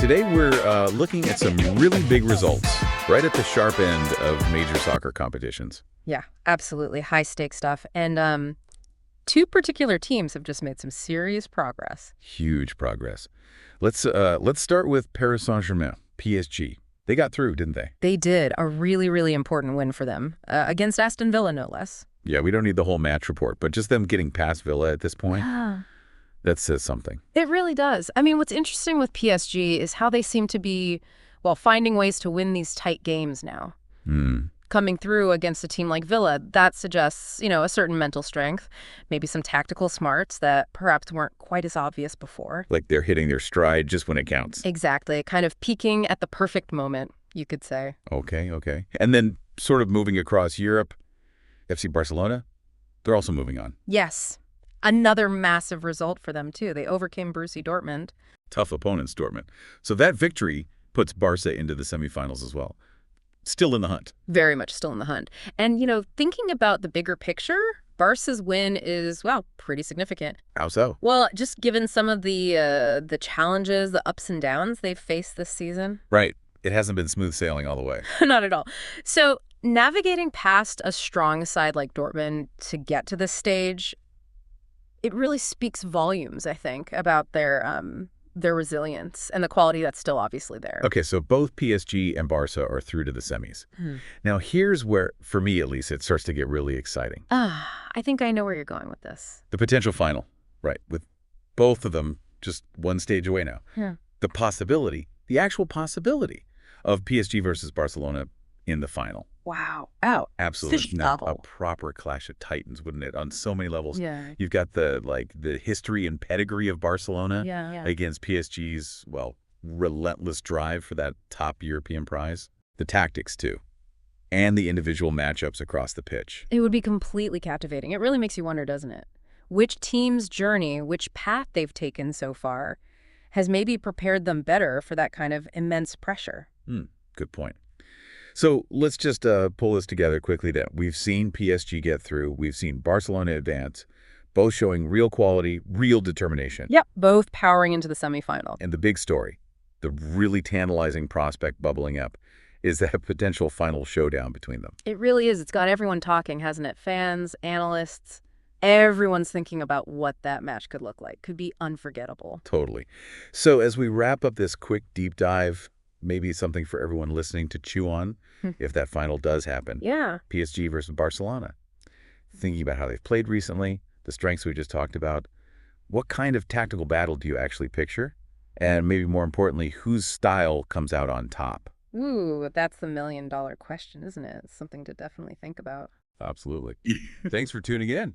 Today we're looking at some really big results right at the sharp end of major soccer competitions. Yeah, absolutely. High stakes stuff. And two particular teams have just made some serious progress. Huge progress. Let's start with Paris Saint-Germain, PSG. They got through, didn't they? They did. A really, really important win for them. Against Aston Villa, no less. Yeah, we don't need the whole match report, but just them getting past Villa at this point, Yeah. that says something. It really does. I mean, what's interesting with PSG is how they seem to be, well, finding ways to win these tight games now. Coming through against a team like Villa, that suggests, a certain mental strength, maybe some tactical smarts that perhaps weren't quite as obvious before. Like they're hitting their stride just when it counts. Exactly. Kind of peaking at the perfect moment, you could say. Okay. And then sort of moving across Europe, FC Barcelona, they're also moving on. Yes. Another massive result for them, too. They overcame Borussia Dortmund. Tough opponents, Dortmund. So that victory puts Barca into the semifinals as well. Still in the hunt. Very much still in the hunt. And, thinking about the bigger picture, Barca's win is, well, pretty significant. How so? Well, just given some of the challenges, the ups and downs they've faced this season. Right. It hasn't been smooth sailing all the way. Not at all. So navigating past a strong side like Dortmund to get to this stage, it really speaks volumes, I think, about their resilience and the quality that's still obviously there. Okay, so both PSG and Barca are through to the semis. Now, here's where, for me at least, it starts to get really exciting. I think I know where you're going with this. The potential final, right, with both of them just one stage away now. Yeah. The actual possibility of PSG versus Barcelona in the final. Wow. Absolutely. Now, a proper clash of titans, wouldn't it? On so many levels. Yeah. You've got the history and pedigree of Barcelona Yeah. against PSG's, relentless drive for that top European prize. The tactics, too. And the individual matchups across the pitch. It would be completely captivating. It really makes you wonder, doesn't it? Which team's journey, which path they've taken so far, has maybe prepared them better for that kind of immense pressure. Good point. So let's just pull this together quickly then. We've seen PSG get through. We've seen Barcelona advance, both showing real quality, real determination. Yep, both powering into the semifinal. And the big story, the really tantalizing prospect bubbling up, is that potential final showdown between them. It really is. It's got everyone talking, hasn't it? Fans, analysts, everyone's thinking about what that match could look like. Could be unforgettable. Totally. So as we wrap up this quick deep dive, maybe something for everyone listening to chew on if that final does happen. Yeah. PSG versus Barcelona. Thinking about how they've played recently, the strengths we just talked about, what kind of tactical battle do you actually picture? And maybe more importantly, whose style comes out on top? Ooh, that's the million-dollar question, isn't it? It's something to definitely think about. Absolutely. Thanks for tuning in.